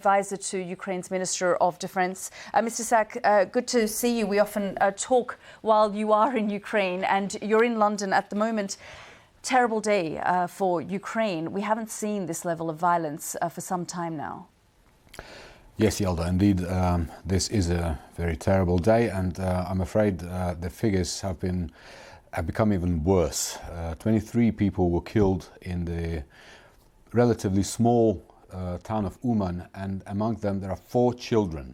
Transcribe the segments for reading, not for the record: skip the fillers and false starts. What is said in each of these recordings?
Advisor to Ukraine's Minister of Defense. Mr. Sak, good to see you. We often talk while you are in Ukraine, and you're in London at the moment. Terrible day for Ukraine. We haven't seen this level of violence for some time now. Yes, Yelda, indeed, this is a very terrible day, and I'm afraid the figures have become even worse. 23 people were killed in the relatively small town of Uman, and among them there are 4 children.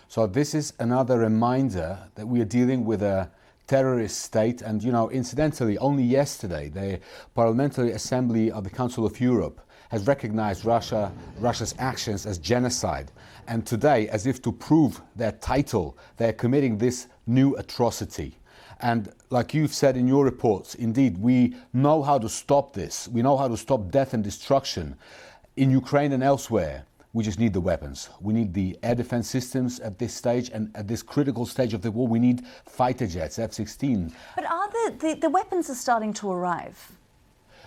So this is another reminder that we are dealing with a terrorist state. And, you know, incidentally, only yesterday the Parliamentary Assembly of the Council of Europe has recognized Russia's actions as genocide. And today, as if to prove their title, they're committing this new atrocity. And like you've said in your reports, indeed, we know how to stop this. We know how to stop death and destruction in Ukraine and elsewhere. We just need the weapons. We need the air defense systems at this stage, and at this critical stage of the war, we need fighter jets, F16s. But are the weapons are starting to arrive?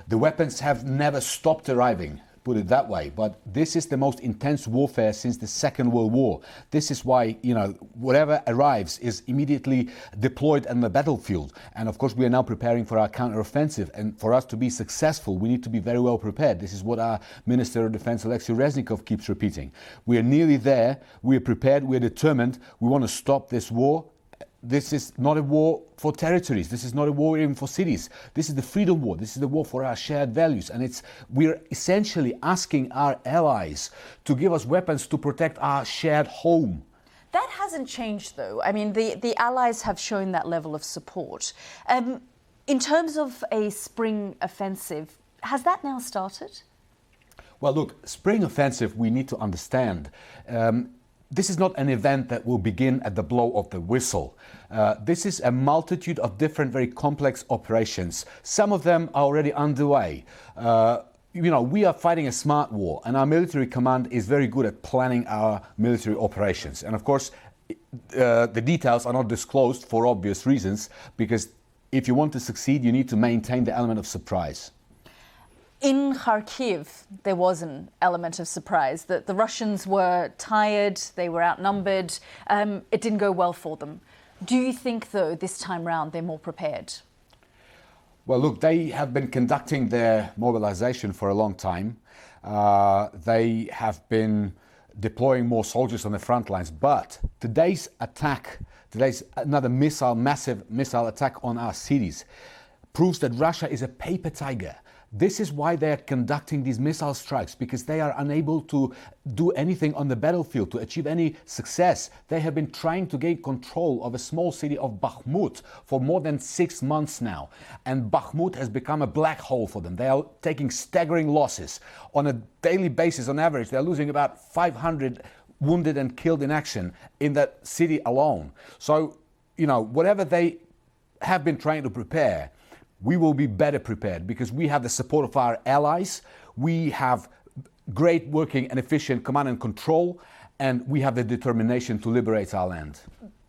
The weapons have never stopped arriving, put it that way. But this is the most intense warfare since the Second World War. This is why, you know, whatever arrives is immediately deployed on the battlefield. And of course, we are now preparing for our counteroffensive. And for us to be successful, we need to be very well prepared. This is what our Minister of Defense, Alexei Reznikov, keeps repeating. We are nearly there. We are prepared. We are determined. We want to stop this war. This is not a war for territories. This is not a war even for cities. This is the freedom war. This is the war for our shared values. And we're essentially asking our allies to give us weapons to protect our shared home. That hasn't changed, though. I mean, the allies have shown that level of support. In terms of a spring offensive, has that now started? Well, look, spring offensive, we need to understand. This is not an event that will begin at the blow of the whistle. This is a multitude of different, very complex operations. Some of them are already underway. You know, we are fighting a smart war, and our military command is very good at planning our military operations. And of course, the details are not disclosed for obvious reasons, because if you want to succeed, you need to maintain the element of surprise. In Kharkiv, there was an element of surprise that the Russians were tired, they were outnumbered. It didn't go well for them. Do you think, though, this time round they're more prepared? Well, look, they have been conducting their mobilization for a long time. They have been deploying more soldiers on the front lines. But today's another massive missile attack on our cities, proves that Russia is a paper tiger. This is why they are conducting these missile strikes, because they are unable to do anything on the battlefield, to achieve any success. They have been trying to gain control of a small city of Bakhmut for more than 6 months now. And Bakhmut has become a black hole for them. They are taking staggering losses. On a daily basis, on average, they're losing about 500 wounded and killed in action in that city alone. So, you know, whatever they have been trying to prepare, we will be better prepared because we have the support of our allies, we have great working and efficient command and control, and we have the determination to liberate our land.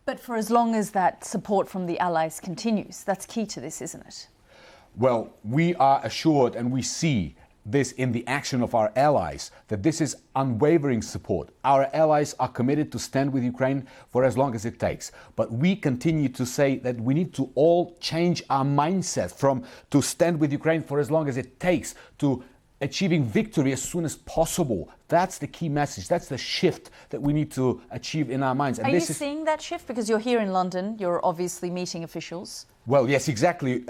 But for as long as that support from the allies continues, that's key to this, isn't it? Well, we are assured, and we see this in the action of our allies, that this is unwavering support. Our allies are committed to stand with Ukraine for as long as it takes. But we continue to say that we need to all change our mindset from to stand with Ukraine for as long as it takes to achieving victory as soon as possible. That's the key message. That's the shift that we need to achieve in our minds. And are you seeing that shift? Because you're here in London, you're obviously meeting officials. Well, yes, exactly.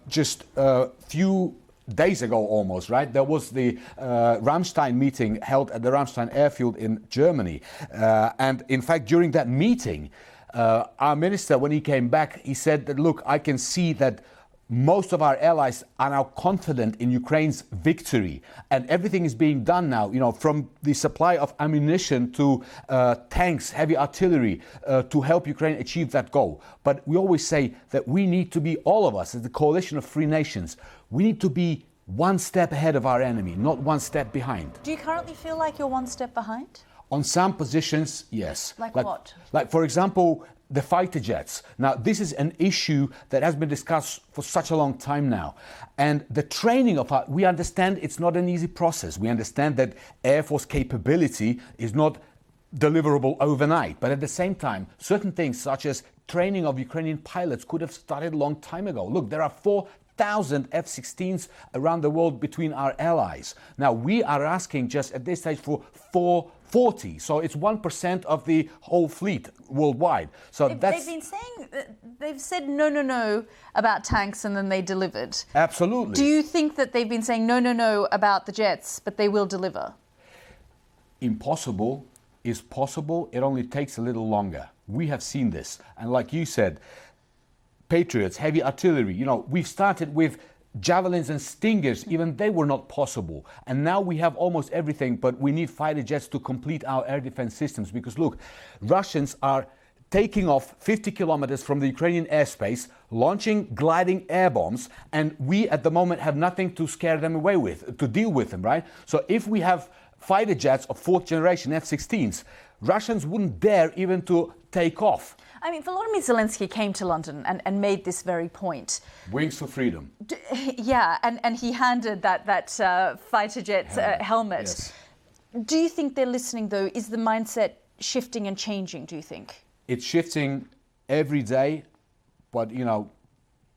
Just a few days ago almost, right? There was the Ramstein meeting held at the Ramstein airfield in Germany. And in fact, during that meeting, our minister, when he came back, he said that, look, I can see that most of our allies are now confident in Ukraine's victory, and everything is being done now, you know, from the supply of ammunition to tanks, heavy artillery, to help Ukraine achieve that goal. But we always say that we need to be, all of us, as the coalition of free nations, we need to be one step ahead of our enemy, not one step behind. Do you currently feel like you're one step behind? On some positions, yes. Like what? Like, for example, the fighter jets. Now, this is an issue that has been discussed for such a long time now. And the training of we understand it's not an easy process. We understand that Air Force capability is not deliverable overnight. But at the same time, certain things such as training of Ukrainian pilots could have started a long time ago. Look, there are 4,000 F16s around the world between our allies. Now, we are asking just at this stage for 440. So it's 1% of the whole fleet worldwide. So they've been saying, they've said no about tanks and then they delivered. Absolutely. Do you think that they've been saying no about the jets, but they will deliver? Impossible is possible. It only takes a little longer. We have seen this. And like you said, Patriots, heavy artillery, you know, we've started with javelins and stingers. Even they were not possible. And now we have almost everything, but we need fighter jets to complete our air defense systems. Because look, Russians are taking off 50 kilometers from the Ukrainian airspace, launching gliding air bombs, and we at the moment have nothing to scare them away with, to deal with them, right? So if we have fighter jets of fourth generation F-16s, Russians wouldn't dare even to take off. I mean, Volodymyr Zelensky came to London and made this very point. Wings for freedom. Yeah, and he handed that fighter jet helmet. Yes. Do you think they're listening, though? Is the mindset shifting and changing, do you think? It's shifting every day, but, you know,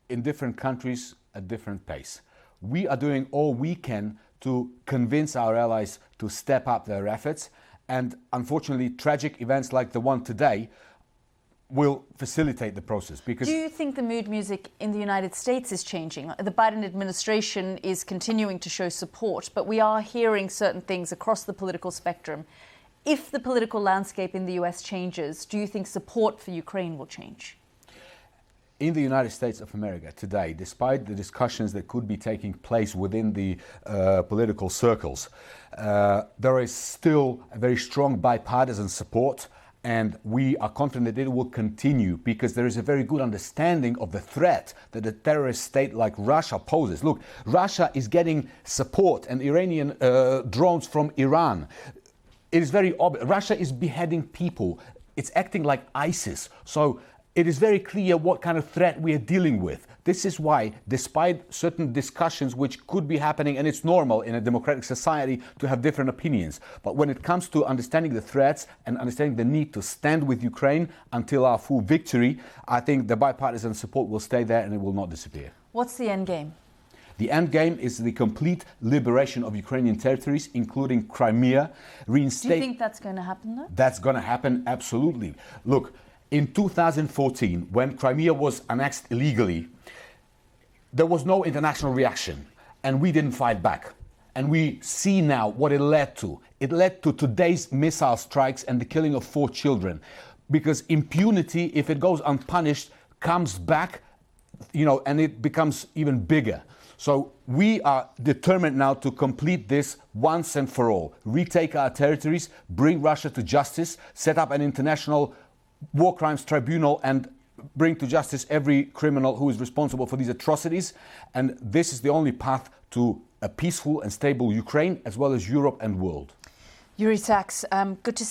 in different countries at different pace. We are doing all we can to convince our allies to step up their efforts. And unfortunately, tragic events like the one today will facilitate the process. Because do you think the mood music in the United States is changing? The Biden administration is continuing to show support, but we are hearing certain things across the political spectrum. If the political landscape in the US changes, do you think support for Ukraine will change? In the United States of America today, despite the discussions that could be taking place within the political circles, there is still a very strong bipartisan support, and we are confident that it will continue because there is a very good understanding of the threat that a terrorist state like Russia poses. Look, Russia is getting support and Iranian drones from Iran. It is very obvious. Russia is beheading people. It's acting like ISIS. So it is very clear what kind of threat we are dealing with. This is why, despite certain discussions which could be happening, and it's normal in a democratic society to have different opinions, but when it comes to understanding the threats and understanding the need to stand with Ukraine until our full victory, I think the bipartisan support will stay there and it will not disappear. What's the end game? The end game is the complete liberation of Ukrainian territories, including Crimea. Do you think that's going to happen, though? That's going to happen, absolutely. Look, in 2014, when Crimea was annexed illegally, there was no international reaction, and we didn't fight back. And we see now what it led to. It led to today's missile strikes and the killing of 4 children. Because impunity, if it goes unpunished, comes back, you know, and it becomes even bigger. So we are determined now to complete this once and for all. Retake our territories, bring Russia to justice, set up an international war crimes tribunal and bring to justice every criminal who is responsible for these atrocities. And this is the only path to a peaceful and stable Ukraine, as well as Europe and world. Yuriy Sak, good to see you.